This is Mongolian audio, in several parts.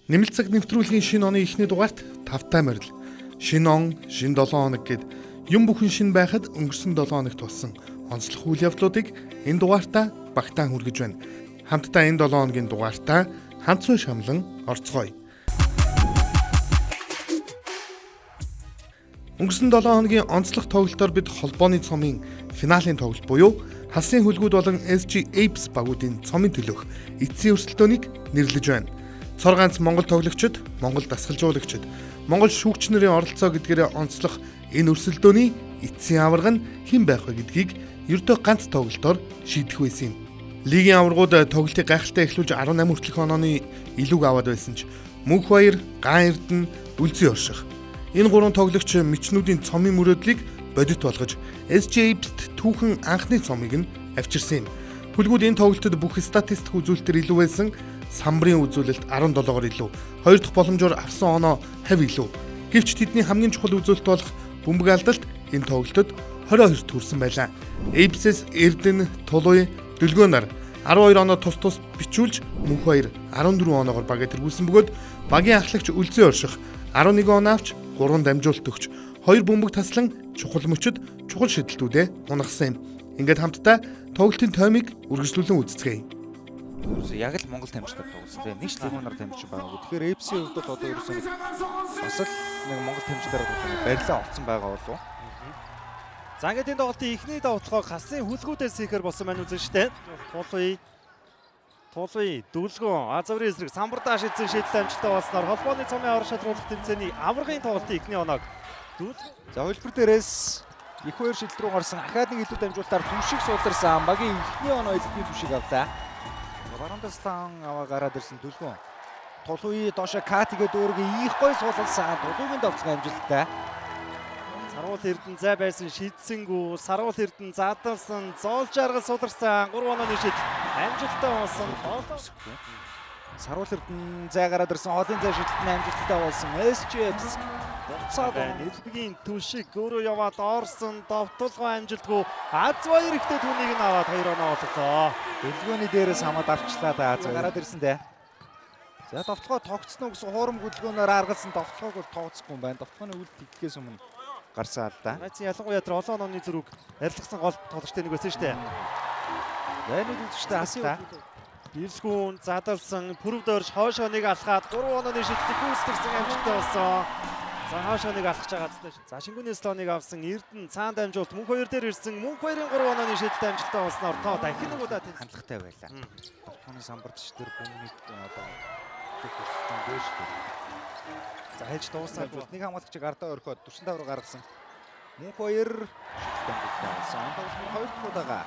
Нэмэлт цаг нэвтрүүлгийн шинэ оны эхний дугаарт тавтай морил. Шинэ он, шинэ 7 хоног гэд юм бүхэн шинэ байхад өнгөрсөн 7 хоногт болсон онцлог үйл явдлуудыг энэ дугаартаа багтаан хүргэж байна. Хамтдаа энэ 7 хоногийн дугаартаа хамтсуу шамлан орцгоё. Өнгөрсөн 7 хоногийн онцлог тоглолтоор бид холбооны цомын финалийн тоглолт буюу халсын хөлгүүд болон SG Apes багуудын цомын төлөөх эцсийн өрсөлдөөнийг нэрлэж байна. Цор ганц Монгол тоглогчид, Монгол дасгалжуулагчид, Монгол шүүгч нарын оролцоо гэдгээрээ онцлох энэ өрсөлдөөний эцсийн аварга нь хэн байх вэ гэдгийг ердөө ганц тоглолтоор шийдэх байсан юм. Лигийн аваргууд тоглолтыг гайхалтай эхлүүлж 18 хүртэлх онооны илүүг аваад байсан ч Мөнх Баяр, Гаан Эрдэнэ, Үлзий Орших энэ гурван тоглогч мичнүүдийн цомын мөрөөдлийг бодит болгож SG Apes-т түүхэн анхны цомыг нь авчирсан юм. Хөлгүүд энэ тоглолтод бүх статистик үзүүлэлтээр илүү байсан. Самбарын үзүүлэлт 17-оор илүү, 2 дахь боломжоор авсан оноо 50 илүү. Гэвч тэдний хамгийн чухал үзүүлэлт болох бөмбөг алдалт энэ тоглолтод 22-т хүрсэн байлаа. Apes-с Эрдэнэ, Тулуй, Дөлгөөнар 12 оноо тус бичүүлж Мөнх Баяр 14 оноогоор багийг тэргүүлсэн бөгөөд багийн ахлагч Үлзий Орших 11 оноо авч 3 дамжуулалт өгч 2 бөмбөг таслан чухал мөчөд чухал шидэлтүүдэд унагсан юм. Ингээд хамтдаа тоглолтын таймыг үргэлжлүүлэн үзцгээе. Яг л Монгол тамирчдад тоглосон тийм нэг ч Дөлгөөнар тамирчин байгаагүй. Тэгэхээр Apes-ийн хувьд бол одоо ерөөсөө бас л нэг Монгол тамирчдаар барилаа олцсон байгаа болов. За ингээд энэ тоглолтын эхний давталгааг халсын хөлгүүдээс хийхээр болсон байна үзэн штэ. Тулуй, Дүлгөөн, Азаврын эсрэг самбардаа шийдсэн шийдэл амжилттай болсноор холбооны цомын аврах шалруулах тэмцээний аваргын тоглолтын эхний оног За хөлбөр дээрээс их хоёр шийдэл рүү гарсан ахаад нэг илүү дамжуулалтаар түншиг суулдарсан багийн эхний оноо элбий түшиг авлаа. Баруунаас таан аваа гараад ирсэн Дүлгөөн. Тулуй доошо Катигээ дүүргээ их гой суулгасан. Тулуйгийн давталгаа амжилттай. Саруул Эрдэнэ зай байсан шийдсэнгүү. Саруул Эрдэнэ задлсан, зоолж аргал суларсан. 3 онооны шийдэл амжилттай болсон. Саруул Эрдэнэ зай гараад ирсэн. Хоолын зай шийдэлтний амжилттай болсон. SG Apes буцаад элбэгийн түшиг өөрөө яваад орсон. Довтолгоо амжилтгүй. Аз Баяр ихтэй түүнийг нь аваад 2 оноо олголоо. Дэлгөөний дээрээс хамаад авчлаа да. Гараад ирсэн дээ. За довтлогоо тогтсон уу гэсэн хуурам хөдөлгөөнөөр аргалсан довтлогоог бол тооцохгүй юм байна. Довтлогооны үйл хийхээс өмнө гарсан л да. Найцын ялангуяа тэр олон онооны зүрэг арилгасан гол тоглогчтой нэг байсан шүү дээ. Лайныг үзэжтэй хасаа. Бэлгүүн задлсан, пүрв дөрж хойшоо нэг алхаад 3 онооны шийдлийг гүйцэтгэсэн амжилттай болсон. За хойшоо нэг алхаж байгаа зү. За шингүүний слоныг авсан Эрдэнэ цаанд амжуулт Мөнх Баяр дээр ирсэн. Мөнх Баярын 3 онооны шийдэлтэй амжилттай болсноор тоо дахин нэг удаа хандлагатай байлаа. Довтлооны самбарч дээр бөмбөг одоо төрсөн дээш. За хэж дуусаад нэг хамгаалагчийг ардаа орхиод 45 руу гаргасан. Мөнх Баяр шийдэлтэй болсон. Онцлог 2 дахь удаага.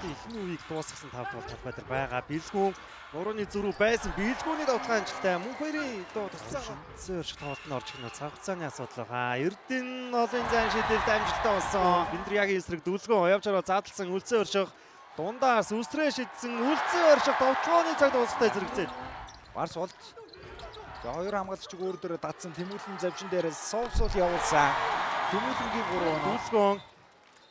Эхний үеийг дуусгасан 5 дугаар талбай дээр байгаа. Бэлгүүн 3-ны зүрүү байсан. Бэлгүүний давталгаа амжилттай. Мөнх Баярын тусцаа зөөрч тоглолтод орж ирнэ. Цаг хугацааны асуудал байгаа. Эрдэнэ олон зайн шийдэлд амжилттай болсон. Биндриягийн эсрэг Дүлгөөн явж ороо задлсан Үлзий Орших. Дундаас үсрээ шидсэн Үлзий Орших довтлооны цаг дуусахтай зэрэгцээд. Барс болт. За хоёр хамгаалагчиг өөр дөрөө дадсан Тэмүүлэн завжин дээрээс суул явуулсан. Тэмүүлэнгийн 3 оноо. Дүлгөөн.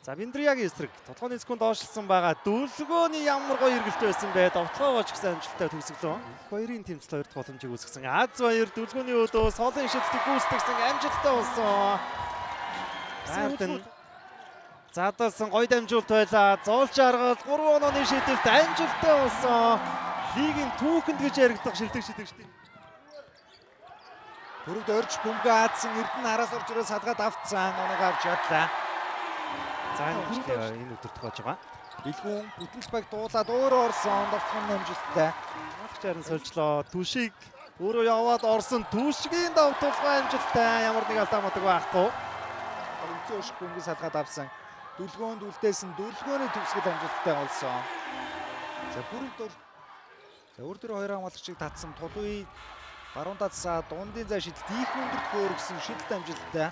За Биндриягийн эсрэг толгойн секунд доошлсон байгаа. Дүлгөөний ямар гоё эргэлт байсан бэ? Довтлогоо ч гэсэн амжилттай төгсгөлөө. Хоёрын тэмцэл 2 дахь боломжийг үүсгэсэн. Аз Баяр Дүлгөөний өдөө солын шийдлийг гүйцэтгэсэн амжилттай болсон. Задлсан гоё дамжуулт байлаа. Зоолж аргал 3 онооны шийдэлд амжилттай болсон. Лигийн түүхэнд гэж яригдах шилдэг шийдэгчтэй. Пүрвд орж бөмбөг аадсан Эрдэнэ араас орж ирээ садгаад автсан. Оноог авч ядлаа. За энэ өдөр тохиож байгаа. Бэлгүүн бүтэнч баг дуулаад өөрөө орсон. Довтлооны амжилттай. Магч харин сольжлоо. Түшиг өөрөө яваад орсон. Түшигийн давталгаа амжилттай. Ямар нэг алдаа мадаг байхгүй. Үлзий Орших бөмбөгийг садгаад авсан. Дүлгөөнд үлдээсэн. Дүлгөөний төгсгөл амжилттай болсон. За пүрвд орж өөр дөр хоёр хамгаалагчийг татсан. Тулуй баруун татсаа дундын зай шидэлт их өндөрт хөөргсөн шидэлт амжилттай.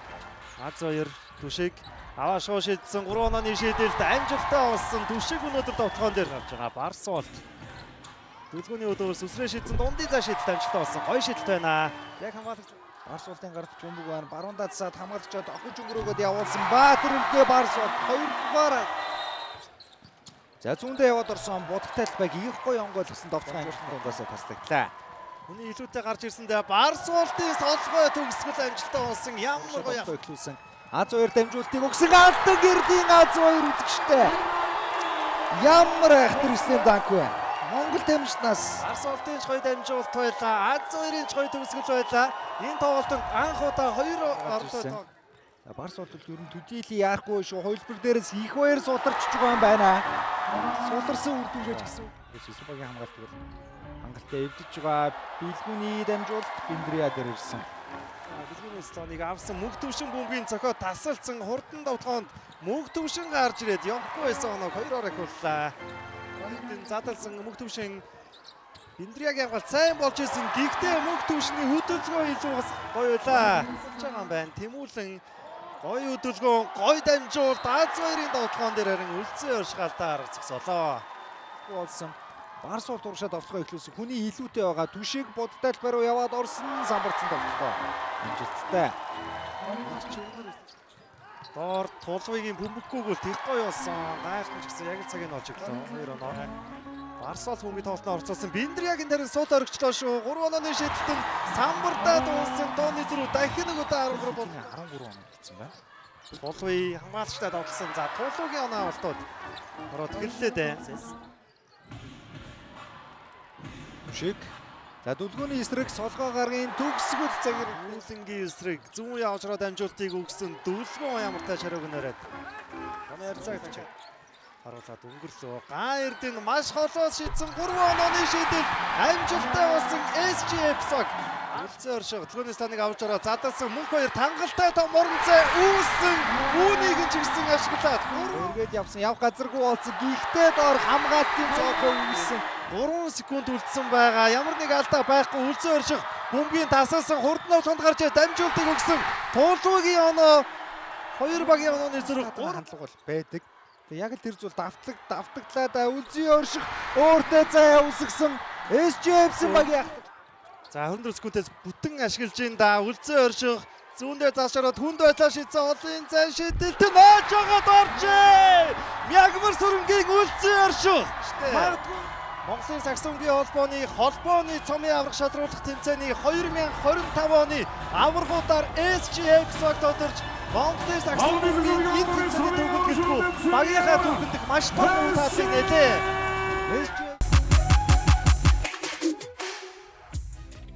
Аз Баяр түшиг аваа шоо шийдсэн 3 онооны шийдэлд амжилттай болсон. Түшиг өнөөдөр довтлогоон дээр гарч байгаа. Барс болт. Дүлгөөний өдөөс үсрээ шийдсэн дундын зай шийдэлд амжилттай болсон. Гоё шийдэлт байна. Яг хамгаалагч Барс болтын гарт бөмбөг байна. Баруун татсаад хамгаалагчид охиж өнгөрөөгөөд явуулсан. Баатар үлдээ Барс болт 2 дугаар. За зүүндээ яваад орсон будагтай талбайг их гоё онгойлгосон довтлогын амжилттай дундаас таслагдлаа. Хүний илүүтэй гарч ирсэндээ Барсуултын солгой төгсгөл амжилттай болсон. Ямар гоё эхлүүлсэн. Аз 2 дамжуултыг өгсөн алдан гэрдийн Аз 2 үзэгчтэй. Ямар айхтар ислэм данк вэ? Монгол тамирчнаас Барсуултын гоё дамжуулт байлаа. Аз 2-ын гоё төгсгөл байлаа. Энэ тоглолтод анх удаа 2 орлоо. Барс бол ер нь төдийлий яахгүй шүү. Хоёулбар дээрээс их баяр суларч байгаа юм байна. Суларсан үр дүнжээж гисэн. Эсрэг хамгаалт бол хангалттай эвдэж байгаа. Бэлгүүний дамжуулт Биндрия дээр ирсэн. Бэлгүүний стоныг авсан мөнх төвшин бөмбөгийн цохоо тасалсан хурдан довтлоонд мөнх төвшин гарч ирээд явахгүй байсан оног 2-оор ахиуллаа. Энд задалсан мөнх төвшин Биндриагийн гол сайн болж исэн. Гэхдээ мөнх төвшний хөдөлгөөн илүү бас гоё байлаа. Болж байгаа юм байна. Тэмүүлэн гоё хөдөлгөөн, гоё дамжуулт Аз 2-ын довтлоон дээр харин үлцэн өршгаалтаар зогсоолоо. Болсон. Барс бол туршаад овцгоо эхлүүлсэн. Хүний илүүтэй байгаа түшиг буддал баруу яваад орсон самбарцсан тоглолтоо. Амжилттай. Доор тулгыг бөмбөггүйгөл тех гоё болсон. Гайхалтай ч гэсэн яг л цагийг олж ирлээ. 2 оноо. Барсал бөмбөгийн тоглолтод орцсон. Биндриягийн тарин сууд орогчлоо шүү. 3 онооны шийдэлтэн самбартаа дууссан. Тооны зүрх дахин нэг удаа 13 бол 13 оноо гэсэн байна. Тулгыг хамгаалагчтай тоглосон. За тулгуугийн оноо авалтууд ороод эхэллээ дээ. Түшиг. За дүлгөөний эсрэг солгоо гаргийн төгсгөл цагир Үлэнгийн эсрэг зүүн явж руу дамжуултыг өгсөн дүлгөө ямартай шараг нэрээд. Манай ярьцаагт ч харуулаад өнгөрлөө. Га эрдэнэ маш холоос шийдсэн 3 онооны шийдэл амжилттай болсон SGF-сог. Үлцэн оршиг дүлгөөний станыг авч ороо задалсан мөнх хоёр тангалтай том моронцай үүссэн. Үүнийг ч гэсэн ашиглаад өргөд явсан явх газаргүй болсон. Гихтээ доор хамгаалтын цоохоо үүссэн. 3 секунд үлдсэн байгаа. Ямар нэг алдаа байхгүй. Үлцэн оршиг бөмбөгийн тасалсан хурдан овцонд гарч дамжуултыг өгсөн. Тулгуугийн оноо 2 багийн онооны зэрэг хандлага бол байдаг. Тэг яг л тэр зүйл давтагдлаа да үлзий орших өөртөө заяа үсгсэн SGF-сэн багийн за 24 секундээс бүтэн ашиглаж ин да үлзээ орших зүүндээ заашраад хүнд байлаа шийдсэн олон зай шийдэлт нь оож байгаад оржээ. Мягмар сүрэнгийн үлзээ орших. Магадгүй Монголын саксонгийн холбооны цомын аврах шалруулах тэмцээний 2025 оны аврагуудаар SGF-сог тодорч Монголын саксонгийн энэ тэмцээний төвөнд гэлгүй багийнхаа төвхөнд маш том үйл хаалт нэлээ.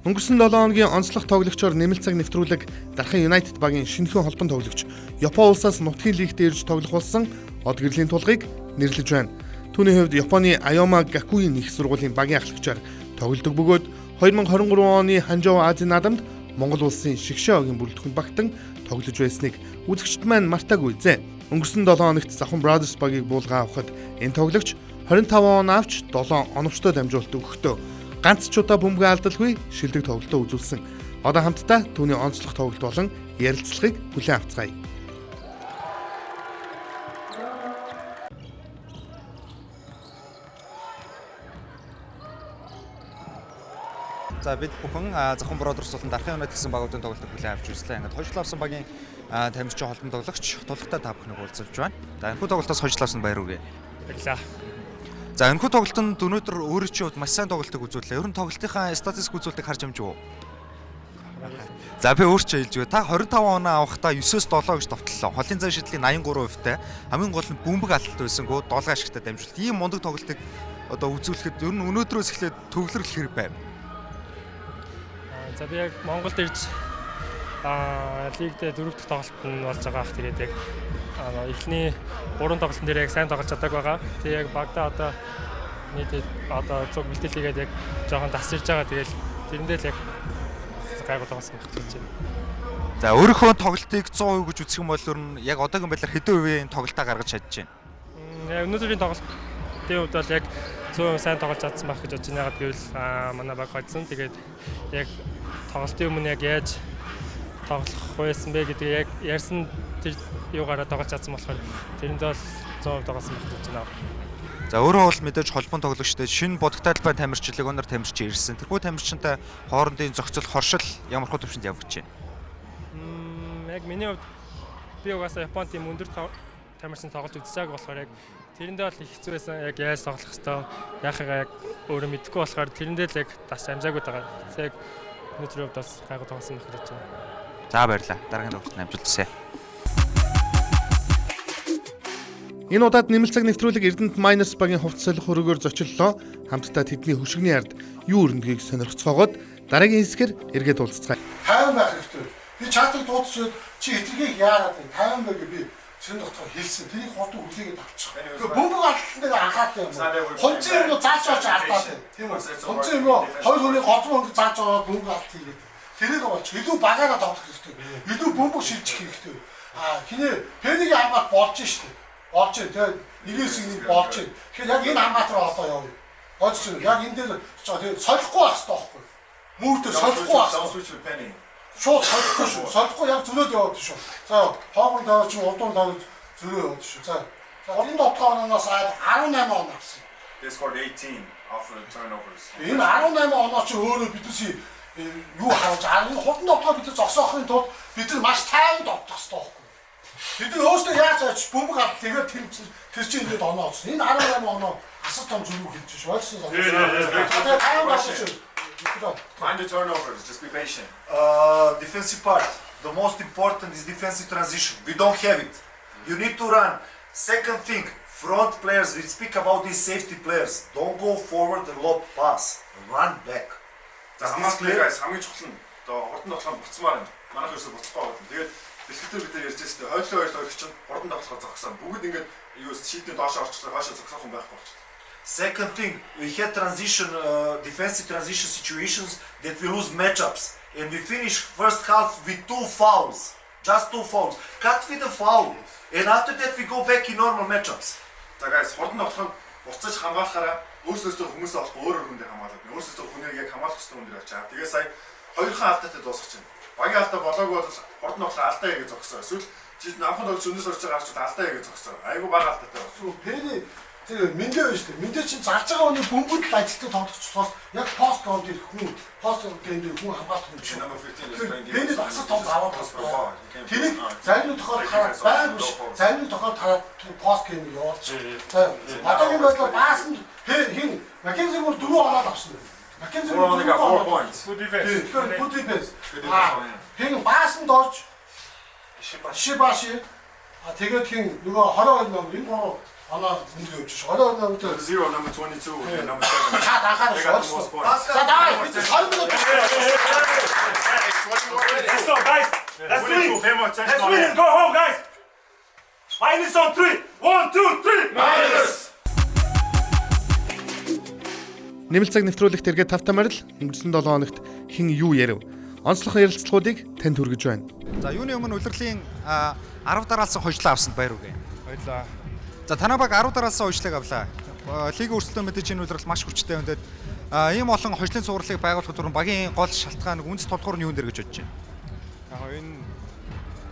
Өнгөрсөн 7 хоногийн онцлог тоглогчоор нэмэлт цаг нэвтрүүлэг Дархан United багийн шинэхэн холбон тоглогч Япон улсаас нутгийн лигт ирж тоглох болсон од гэрлийн тулгыг нэрлэж байна. Түүний хувьд Японы Аяма Гакуин их сургуулийн багийн ахлагчаар тоглодог бөгөөд 2023 оны Ханжоу Азийн наадамд Монгол улсын Шигшээ огийн бүрэлдэхүүн багтан тоглож байсныг үзэгчд маань мартаагүй зэ. Өнгөрсөн 7 хоногт Завхан Brothers багийг буулгаа авахад энэ тоглогч 25 он авч 7 оновчтой дамжуулалт өгөхдөө ганц ч удаа бөмбөг алдалгүй шилдэг тоглолтоо үзүүлсэн. Одоо хамтдаа түүний онцлог тоглолт болон ярилцлагыг хүлээн авцгаая. За бид бүхэн Завхан Brothers болон Дархан United гэсэн багуудын тоглолтыг хүлээн авч үзлээ. Ингээд хожил авсан багийн тамирчин холбон тоглогч тулгатай та бүхнийг уулзалж байна. За энэхүү тоглолтоос хожил авсан баяр үргээ. Баярлалаа. За энэхүү тоглолтод өнөөдөр өөрөө чи хувьд маш сайн тоглолтыг үзүүллээ. Ер нь тоглолтынхаа статистик үзүүлэлтийг харж амжив уу? За би өөрчөө хэлж байгаа. Та 25 оноо авахдаа 9-өөс 7 гэж товтлоо. Холын зай шийдлийн 83%-тай. Хамгийн гол нь бөмбөг алалт байсангүй долгой ашигтай дамжуулт. Ийм мундаг тоглолтыг одоо үзүүлэхэд ер нь өнөөдрөөс эхлээд төвлөрөх хэрэг байв. За би яг Монголд ирж лигдээ 4 дахь тоглолт нь болж байгаа ах тэгээд яг эхний 3 тоглолтын дээр яг сайн тоглож чадаагүй байгаа. Тэгээд яг багтаа одоо нийтэд одоо цог бэлтгэлийгээд яг жоохон тасарж байгаа. Тэгээд тэрэндээ л яг гайгүй тоглосон гэж хэлж байна. За өөрийнхөө тоглолтыг 100% гэж үзэх юм бол ер нь яг одоогийн байдлаар хэдэн хувийн тоглолтоо гаргаж чадж байна? Яг өнөөдрийн тоглолтын хувьд бол яг 100% сайн тоглож чадсан байх гэж бодож байна. Ягаад гэвэл манай баг хоцсон. Тэгээд яг тоглолтын өмнө яг яаж тоглох байсан бэ гэдгийг яг ярьсан тэр юугаараа тоглож чадсан болохоор тэрэнд бол 100% тоглосон байх гэж байна. За өөрөө бол мэдээж холбон тоглогчтой шинэ бодогтой талбай тамирчлаг өнөр тамирч ирсэн. Тэрхүү тамирчинтай хоорондын зохицол хоршил ямар хөө төвшөнд явагдаж байна? Яг миний хувьд би угаасаа Японд тийм өндөр тамирчин тоглож үзчихээгүй болохоор яг тэрэндээ бол их хэцүү байсан. Яг яаж тоглох хэвээр яахаа яг өөрөө мэдэхгүй болохоор тэрэндээ л яг даш амжаагүй байгаа. Яг өнөөдрийн хувьд бас гайгүй тоглосон байх гэж байна. За баярлалаа. Дараагийн тоглолтод амжилтсаа. Энэ удаад нэмэлцэг нэвтрүүлэг Эрдэнэт Miners багийн хувцас солих хөрөгөөр зочиллоо. Хамтдаа тэдний хөшигний ард юу өрнөгийг сонирхцоогоод дараагийн хэсгээр эргээд уулзцгаая. 50 байх хэрэгтэй. Би чатыг дуудчиход чи хэтргийг яагаад вэ? 50 байг би чин дотор хэлсэн. Тэрийг хурдан үлээгээд авчих. Бөмбөг алхтныг анхаатай юм. Хонцын юм зааж авч алдаад байна. Тийм үү? Хонцын юм хоёр хүний годмон зааж аваад бөмбөг алт хийгээд. Тэрийг аваач. Илүү багаараа тоглох хэрэгтэй. Илүү бөмбөг шилжих хэрэгтэй. Хинээ пэнийг хамгаалт болж штэ. Болж тэгээд нэгээс нэг болж. Тэгэхээр яг энэ хамгаалт руу одоо явъя. Бодч яг энэ дээр тэгээд солихгүй байх хэрэгтэй байхгүй. Мөрдөө солихгүй байх хэрэгтэй. Шууд солихгүй шүү. Солихгүй яг зөрөөд яваад шүү. За хоогон тавьж удуун тавьж зөрөө яваад шүү. За олон дотоороноос 18 он авсан. They scored 18 off the turnovers. Энэ 18 оноо чи өөрөө биднээс юу хааж энэ хурдан дотоо бид зогсоохын тулд бид нар маш тайван дотох хэрэгтэй байхгүй. Бид өөрсдөө яаж яаж бөмбөг авах тэгээд тэр чинь ингээд оноо авсан. Энэ 18 оноо асар том зүрх хэлж шүү. Ойлгосон. Тэгээд тайван байх шүү. Mind the turnovers, just be patient. Defensive part. The most important is defensive transition. We don't have it. You need to run. Second thing, front players, we speak about these safety players. Don't go forward and lob pass. Run back. За хамгааллын guys хамгийн чухал нь одоо хурдан тоглох буцмаар байна. Манайх ерөөсө буцахгүй байна. Тэгээд бэлтгэл бид ярьж байсан. Хойлоо хоёр чинь хурдан тоглохоор зогсон. Бүгд ингээд юу шийдний доошоо орчихлоо хаашаа зогсоох юм байхгүй болчихлоо. Second thing, we had transition, defensive transition situations that we lose matchups. And we finish first half with 2 fouls. Just 2 fouls. Cut with a foul. And after that we go back in normal matchups. За guys хурдан тоглох нь буцаж хамгаалахаараа өөрсдөө хүмүүсээ болохгүй өөрөөр хүндээ хамгаалаад. Өөрсдөө хүнийг яг хамгаалах хэрэгтэй хүндээ ачаа. Тэгээ сая хоёрхан алдаатай дуусгаж байна. Багийн алдаа болоогүй бол хурдан тоглох алдаа хийгээ зогсоо. Эсвэл чи намхан тоглож өнөөс орж байгаа харж алдаа хийгээ зогсоо. Айгу бага алдаатай болсон. Пэни тэр мэндэ байж тээ. Мэндэ чинь зарж байгаа хүний бөмбөд л ажилтдаг тоглочихсоос яг пост руу дэр хүн пост руу дэр хүн хамгаалах юм чинь. Пэни асар том аваад байна. Тэрийг зайны тохиол хараад байг биш. Зайны тохиол хараад пост гэнэ явуулж. За одоогийн байдлаар баасан хин Маккензи бүр 4 оноод авсан. Маккензи бүр 4 points. Good defense. Good defense. Хин баасан дорж Шибаши тэгээд хин нөгөө 22 номер энэ гоо оноо өндөр явж шүү. 22 номер 0 number 22 and number 7. та дахаар шүү. За давай бид 20 минут. Let's go, guys. Let's win. Let's win and go home, guys. Minus on 3. 1, 2, 3. Minus. Нэмэлцэг нэвтрүүлэгт эргээд тавтамаар л өнгөрсөн 7 хоногт хэн юу ярив? Онцлог ярилцлагуудыг танд хүргэж байна. За юуны өмнө улирлын 10 дараалсан хожлоо авсанд баяр үгээ. Баярлалаа. За танай баг 10 дараалсан хожлыг авлаа. Лигийн өрсөлдөөн мэдээж энэ улирал маш хүчтэй өндөд ийм олон хожлын цувралыг байгуулахад түрүүн багийн гол шалтгаан үндэс тодгуур нь юун дээр гэж бодож байна. Яг энэ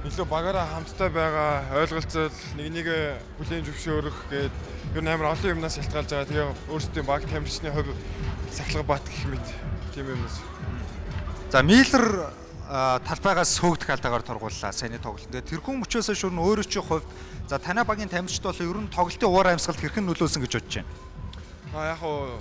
илүү багаараа хамттай байгаа ойлголцол нэг бүлийн зөвшөөрөх гээд ер нь амар олон юмнаас шалтгаалж байгаа. Тэгээ өөрсдийн баг тамирчны хувь сахлага бат гэх мэт тийм юмнаас. За Миллер талбайгаас хөөгдөх алдагаар торгууллаа саяны тоглолт. Тэгээд тэрхүү мөчөөс шүүрн өөрөө чи хувьд за танай багийн тамирчид бол ер нь тоглолтын уур амьсгалд хэрхэн нөлөөлсөн гэж бодож байна. Яг уу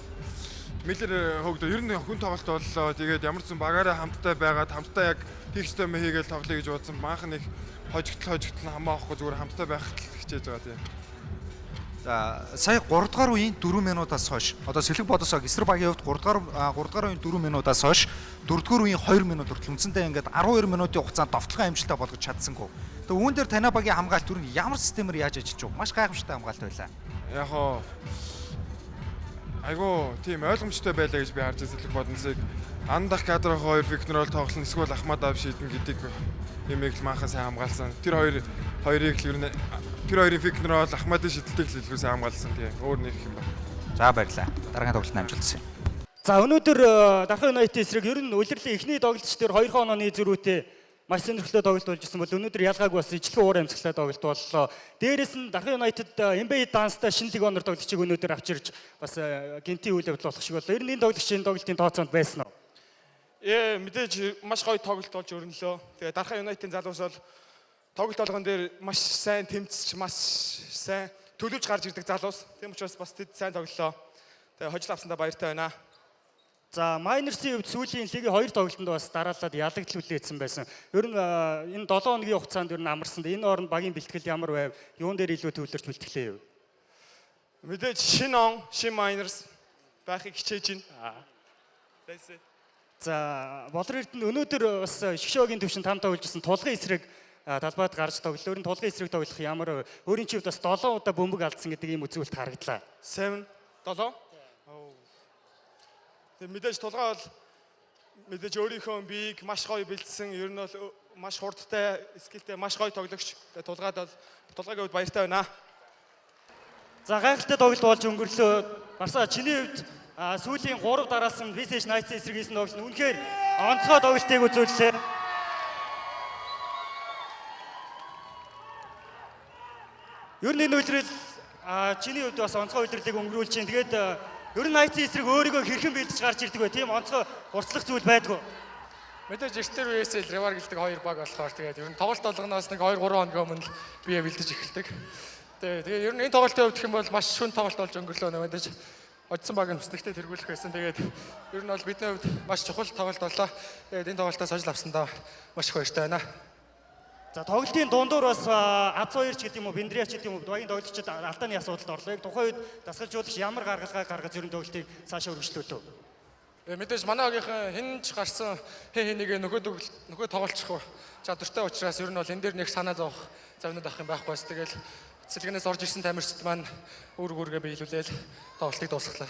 Миллер хөөгдөө ер нь хүн тоглолт боллоо. Тэгээд ямар ч зэн багаараа хамттай байгаад хамтдаа яг хийх ёстой юм хийгээл тоглоё гэж бодсон. Маанхан их хожигдл хамаахгүй зүгээр хамттай байхад хичээж байгаа тийм. За сая 3 дугаар үеийн 4 минутаас хойш одоо Сэлэг бодосоо эсрэг багийн хувьд 3 дугаар үеийн 4 минутаас хойш 4 дугаар үеийн 2 минут хүртэл үндсэндээ ингээд 12 минутын хугацаанд товтлогын амжилтаа болгож чадсангүй. Тэгээ үүн дээр танай багийн хамгаалт түр нь ямар системээр яаж ажиллаж вэ? Маш гайхамшигтай хамгаалт байлаа. Яг оо айгу тийм ойлгомжтой байлаа гэж би харж Сэлэг бодносыг андах кадрын хоёр фикнерол тоглоно эсвэл Ахмад Ав шийдэн гэдэг юмыг л маахан сайн хамгаалсан. Тэр хоёрыг л ер нь тэр хоёрын фикнерол Ахмадын шидэлтийг л илүү сайн хамгаалсан тийм өөр нэг юм байна. За баярлалаа. Дараагийн тоглолтод амжилтсан. За өнөөдөр Дархан Юнайтед эсрэг ер нь улирлын эхний тоглолч дээр 2 онооны зөрүүтэй маш сонирхолтой тоглолт болж ирсэн бол өнөөдөр ялгаагүй бас ижлэх уур амьсгалтай тоглолт боллоо. Дээрээс нь Дархан Юнайтед NBA Dance-та шинэ лиг онор тоглолчийг өнөөдөр авчирч бас гинтийн үйл явдал болох шиг боллоо. Ер нь энэ тоглолтын тоглолтын тооцоонд байсан уу? Мэдээж маш гоё тоглолт болж өрнөлөө. Тэгээ Дархан Юнайтедийн залуус бол тоглолт болгон дээр маш сайн тэмцэж, маш сайн төлөвж гарч ирдэг залуус. Тийм учраас бас тэд сайн тоглолоо. Тэгээ хожил авсандаа баяртай байна. За Майнерсийн хувьд сүүлийн лигийн 2 тоглолтод бас дараалаад ялагдчихлээсэн байсан. Ер нь энэ 7 хоногийн хугацаанд ер нь амарсанд энэ оронд багийн бэлтгэл ямар байв? Юун дээр илүү төвлөрч бэлтгэлээ юу? Мэдээж шинэ он, шинэ Miners байхыг хичээж байна. За болор эрдэнэ өнөөдөр бас шгшөөгийн төвшин там тогложсэн тулгын эсрэг талбайд гарч тоглолт. Өөр нь тулгын эсрэг тоглох ямар өөрийн чивд бас 7 удаа бөмбөг алдсан гэдэг ийм үзүүлэлт харагдлаа. 7 тэг мэдээж тулгаа бол мэдээж өөрийнхөө биеийг маш гоё бэлдсэн. Ер нь бол маш хурдтай, скиллтэй, маш гоё тоглогч. Тэгээ тулгаад бол тулгаагийн хувьд баяртай байна. За гайхалтай тоглолт болж өнгөрлөө. Барсаа чиний хувьд сүүлийн 3 дараалсан Visage Knights эсрэг хийсэн тоглолт нь үнэхээр онцгой тоглолтыг үзүүллээ. Ер нь энэ үйлрэл чиний хувьд бас онцгой үйлрэлийг өнгөрүүлж чинь. Тэгээд ер нь Knights эсрэг өөрийгөө хэрхэн бэлдэж гарч ирдэг вэ? Тийм онцгой хурцлах зүйл байдгүй. Мэдээж эртээр үеэсээ ревар гэлдэг 2 баг болохоор тэгээд ер нь тоглолт болгоноос нэг 2-3 хоног өмнө л бие бэлдэж эхэлдэг. Тэгээд ер нь энэ тоглолтын хувьд гэх юм бол маш шүн тоглолт болж өнгөрлөө. Мэдээж одсон баг нь хүснэгтэй тэргүүлэх байсан. Тэгээд ер нь бол бидний хувьд маш чухал тоглолт боллоо. Тэгээд энэ тоглолтоос хожил авсандаа маш их баяртай байна. За тоглолтын дундуур бас Аз2 ч гэдэг юм уу, Бендриач гэдэг юм уу, багийн тоглогчид алдааны асуудалд орлоо. Яг тухайн үед дасгалжуулагч ямар гаргалгаа гаргаж ер нь тоглолтыг цаашаа өргөжлүүлв. Мэдээж манай багийнхан хинж гарсан нэг нөгөө тоглолцох чадвартай учраас ер нь бол энэ дээр нэг санаа зовох завнууд авах юм байхгүй бас. Тэгэл цэцлэгнээс орж ирсэн тамирчид маань үүргээ биелүүлээл тоглолтыг дуусгалаа.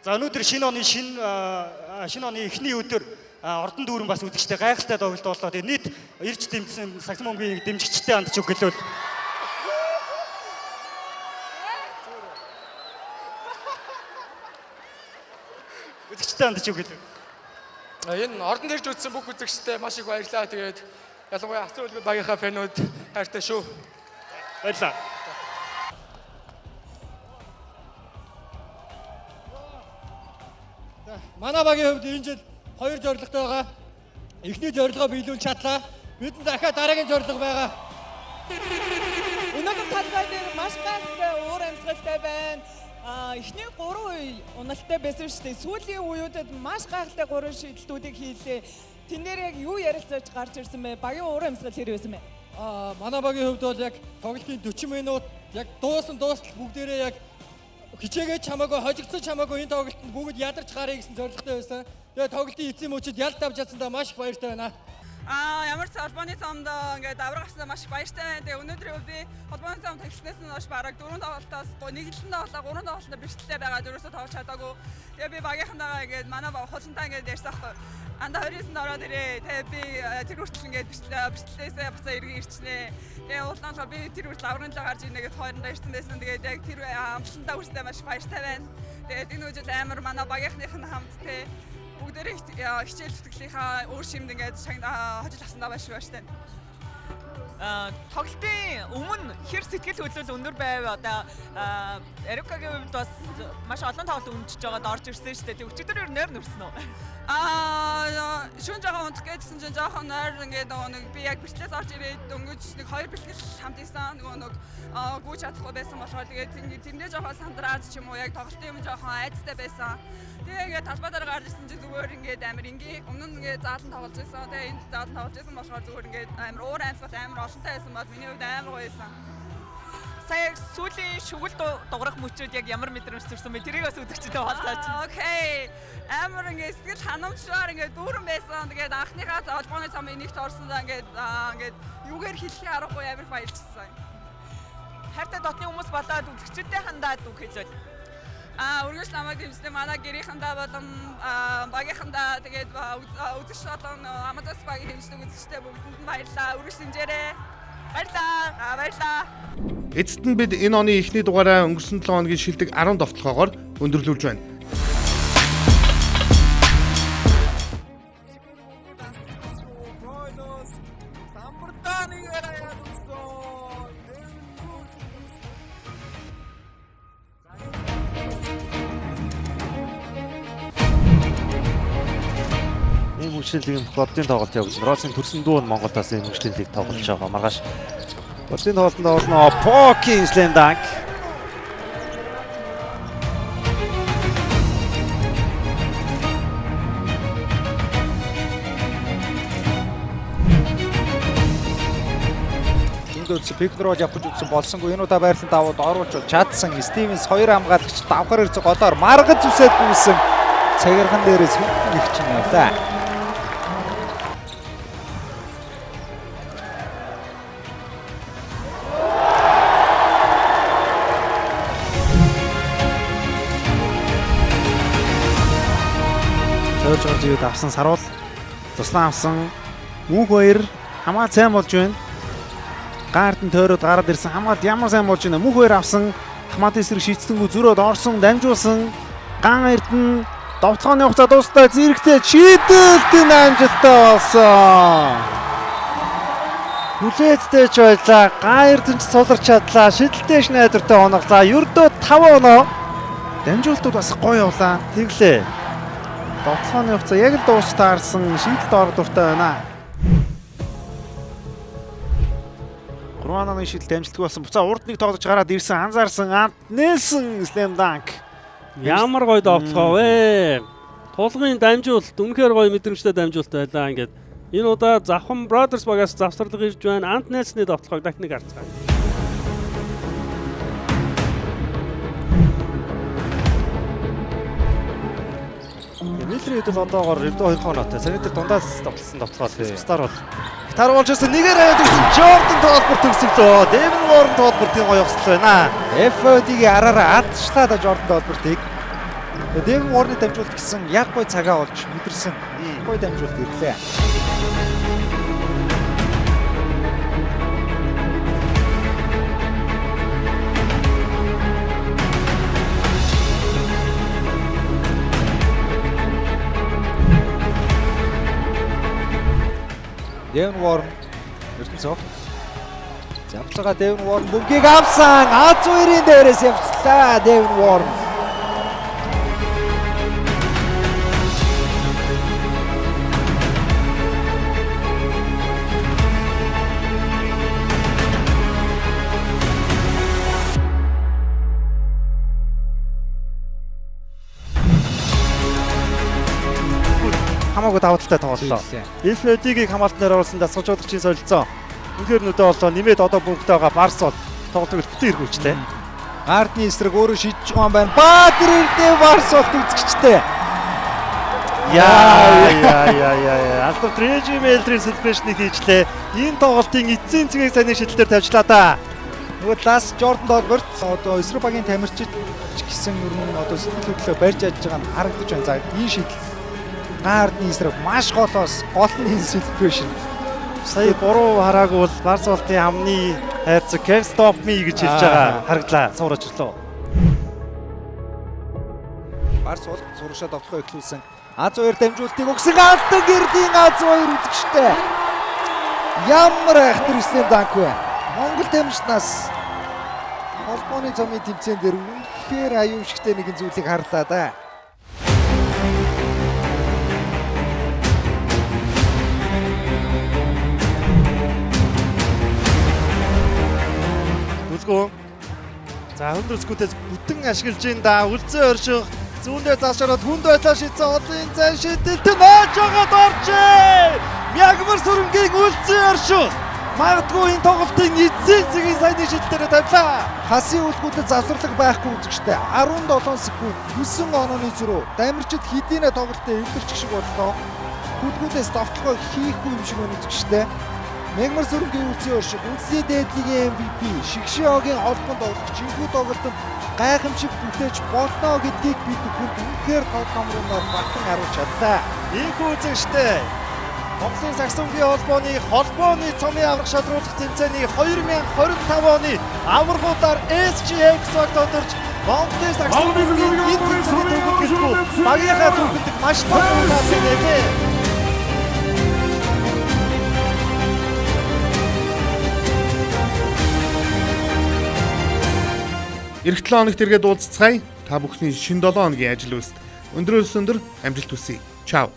За өнөөдөр шинэ оны эхний өдөр ордон дүүрэн бас үзэгчтэй гайхалтай тоглолт боллоо. Тэгээ нийт ирж дэмжсэн саксофонгийн дэмжигчтэй хандж үг гэлвэл үзэгчтэй хандж үг гэлээ. Энэ ордонд ирж үзсэн бүх үзэгчтэй маш их баярлалаа. Тэгээд ялангуяа Ацын үлгэр багийнхаа фэнүүд хайртай шүү. Баярлалаа. Манай багийн хувьд энэ жил 2 зорилготой байгаа. Эхний зорилгоо биелүүлж чадлаа. Бидэнд дахиад дараагийн зорилго байгаа. Өнөөдөр талбай дээр маш гайхалтай уур амьсгалтай байна. Эхний 3 уналтай байсан шүү дээ. Сүүлийн үеүүдэд маш гайхалтай 3 шийдэлтүүдийг хийлээ. Тэн дээр яг юу ярилцаж гарч ирсэн бэ? Багийн уур амьсгал хэр байсан бэ? Манай багийн хувьд бол яг тоглолтын 40 минут яг дуустал бүгдээрээ яг хичээгээ чамаагүй, хожигдсон чамаагүй энэ тоглолтод бүгд ядарч гарыг гэсэн зорилготой байсан. Тэгээ тоглолтын эзэн мөчид ялт авч чадсандаа маш их баяртай байна. Ямар ч холбооны цамд ингээд авраг авснаа маш их баяртай байна. Тэгээ өнөөдөр би холбооны цамд тоглоснээс нь хойш бараг 4 тоглолтоос нэг л нь тоглоо, 3 тоглолтод бэрхтэлтэй байгаа. Дөрөөсөө тоглож чадаагүй. Тэгээ би багийнхантайгаа ингээд манай хулсантай ингээд ярьсан байхгүй. Анда 29-нд ороод ирээ. Тэгээ би тэр хүртэл ингээд бэрхтэлээсээ буцаа эргэн ирчихнэ. Тэгээ уулнаа би тэр хүртэл аврагнаа гарч ирнэ гэж хоорондоо ирсэн байсан. Тэгээд яг тэр амжилттай хүртэл маш баяртай байна. Тэгээд энэ үеэд амар манай багийнхныхын хамт те бүгдээрээ хичээл зүтгэлийнхаа өөр шимд ингээд хожил авсандаа маш баяртай. Тоглолтын өмнө хэр сэтгэл хөдлөл өндөр байв. Одоо Эрикагийн хувьд бас маш олон тоглолт өндөж байгаад орж ирсэн шүү дээ. Тэг өчигдөр ер нойр нүрсэн үү? Шүн жоохон унтах гэжсэн чинь жоохон нойр ингээд нэг би яг бэлтлээс орж ирээд дөнгөж нэг 2 бэлтгэл хамт исэн. Нөгөө гүйж чадахгүй байсан болохоор тэгээд тэндээ жоохон сандраад ч юм уу яг тоглолтын өмнө жоохон айцтай байсан. Тэгээ ингээд талбай дээр гарч ирсэн чинь зүгээр ингээд амар ингийн өмнө нь ингээд заалан тоглож байсан. Тэгээ энд заалан тоглож байсан болохоор зүгээр ингээд амар уур амьсгал амар олонтой байсан бол миний хувьд амар гоё байсан. Сая сүүлийн шүгэл дуурах мөчүүд яг ямар мэдрэмж төрсөн бэ? Тэрийг бас үзэгчтэй хаалцаач. Окей. Амар ингээд сэтгэл ханамжлаар ингээд дүүрэн байсан. Тэгээд анхныхаа холбооны цамын нэгт орсондоо ингээд юугээр хэлхий аргагүй амар баярлсан. Хайртай дотны хүмүүс болоод үзэгчтэй хандаад үг хэлж байна. Үргэлж намайг дэмждэг манай гэрийнхандаа болон багийнхандаа тэгээд үзэгч болон Амазонс багийн дэмждэг үзэгчтэй бүгдэнд нь баярлалаа. Үргэлж дэмжээрэй. Баярлалаа. Баярлалаа. Эцэст нь бид энэ оны эхний дугаараа өнгөрсөн 7 хоногийн шилдэг 10 довтлохоогоор өндөрлүүлж байна. мөнгөчлөлийн лигийн бодын тоглолт явуулсан. Росын төрсөн дүү нь Монголд бас энэ мөнгөчлөлийн лиг тоглож байгаа. Маргааш бодын тоглолтод орлоо. Поки slam dunk. Пикнерол явах гэж үзсэн болсонгүй. Энэ удаа байрлалд давууд оруулж чадсан. Стивенс 2 хамгаалагч давхар ирж голоор маргаж үсээд гүйсэн. Цагирхан дээрээс хөвгөн их чинь явлаа. Төвж орж ирээд авсан саруул туслан авсан мөнх 2 хамгаалт сайн болж байна. Гаард нь тойроод гараад ирсэн хамгаалт ямар сайн болж байна. Мөнх 2 авсан хамгаалтын эсрэг шийдсэнгүү зөрөөд орсон дамжуулсан ган эрдэн довтлооны хугацаа дуустал зэрэгтэй шийдэлтийн амжилттай болсон. Хүлээцтэй ч байлаа. Ган эрдэн ч суларч чадлаа. Шидэлтэй найдвартай оноглоо. Ердөө 5 оноо. Дамжуултууд бас гоё явлаа. Тэглээ. Довтлооны хугацаа яг л дуусч таарсан. Шийдэлт орох дуртай байна. 3 онооны шийдэлт амжилтгүй болсон. Буцаа урд нэг тоглож гараад ирсэн. Анзаарсан Ант Нэлсэн slam dunk. Ямар гоё довтлоо вэ? Тулгын дамжуулалт үнэхээр гоё мэдрэмжтэй дамжуулалт байлаа. Ингээд энэ удаа Завхан Brothers багаас завсарлага ирж байна. Ант Нэлсний довтлогыг дахныг харцгаая. Милтри хэдэл одоогоор ердөө 2 оноотой. Саний дээр дундаас довтлсон довтлогоо стар бол. Гитар болж ирсэн нэгээр авдсан Jordan тоолбор төгсөлөө. Devin Warren тоолбортын гоё ёслол байна. FOD-гийн араараа алдчихлаа да Jordan тоолбортыг. Devin Warren-ы дамжуулалт гэсэн яг гоё цагаа олж мэдэрсэн. Гоё дамжуулалт ирлээ. Devin Warren ертөнцөө. Завцгаа Devin Warren бөмбөгийг авсан. А2-ын дээрээс явцлаа Devin Warren. Хамаагүй давуу талтай тоглолоо. FOD-ийг хамгаалтнаар оруулсан дасгалжуулагчийн солилцоо. Үнэхээр нүдэ болоо нэмээд одоо бүгдээ байгаа Барс бол тоглолтыг бүтэн эргүүлжлээ. Гардны эсрэг өөрөө шийдэж байгаа юм байна. Баатар ирдээ Барс болт үзэгчтэй. Яа. Алтар Трежи Мэлдрийн селебрэшнийг хийжлээ. Энэ тоглолтын эцсийн цэгийг сайн шийдэлээр тавьчлаа да. Нөгөө лас Jordan Dogbert одоо эсрэг багийн тамирчид гэсэн ер нь одоо сэтгэл хөдлөлөө барьж яаж байгаа нь харагдаж байна. За энэ шийдэл Гардны эсрэг маш голоос гол нь celebration. Сая буруу хараагүй бол Барс болтын амны хайрцаг Can't Stop Me гэж хэлж байгаа хараглаа. Суурж өрлөө. Барс бол сурагшаа довтлогоо эхлүүлсэн. А2 дамжуултыг өгсөн Алтан гэрдийн А2 үзэгчтэй. Ямар ахтар slam dunk вэ? Монгол тамирчнаас холбооны цомын тэмцээн дээр үнэхээр аюулшигтэй нэгэн зүйлийг харлаа да. За өндөр скутээс бүтэн ашиглаж ин да үлзэн орших зүүндээ заашраад хүнд байлаа шийдсэн олон зай шийдэлт нөөж байгаад оржээ. Мягмар сүрэнгийн үлзэн орших магадгүй энэ тоглолтын эцсийн цэгийн саяны шийдэлээр тавьлаа. Хасын үлгүүдэд завсарлага байхгүй үзэгчтэй 17 секунд 9 онооны зөрүү дамирчид хэдийнэ тоглолтод эвлэрч шиг боллоо. Хүлгүүдээс довтлогоо хийхгүй юм шиг байна үзэгчтэй. Мягмар сүрэнгийн үлзэн орших үлзний дээдлигийн MVP Шигшиогийн холбоонд тоглох чингүү тоглолтод гайхамшиг бүтээж болно гэдгийг бид бүхэнд үнэхээр тоглоомроор батан харуулж чадлаа. Ийхүү үзэгчтэй Монголын саксонгийн холбооны цомын аврах шалруулах тэмцээний 2025 оны аваргуудаар SGX-г тодорч Монголын саксонгийн энэ тэмцээний төвөөрөлтөд багийнхаа төвхөнд маш том үйл ажиллагаа. Эх 7 хоногт эргээд уулзцгаая. Та бүхний шинэ 7 хоногийн ажил үйлсэд өндрөөс өндөр амжилт хүсье. Чао.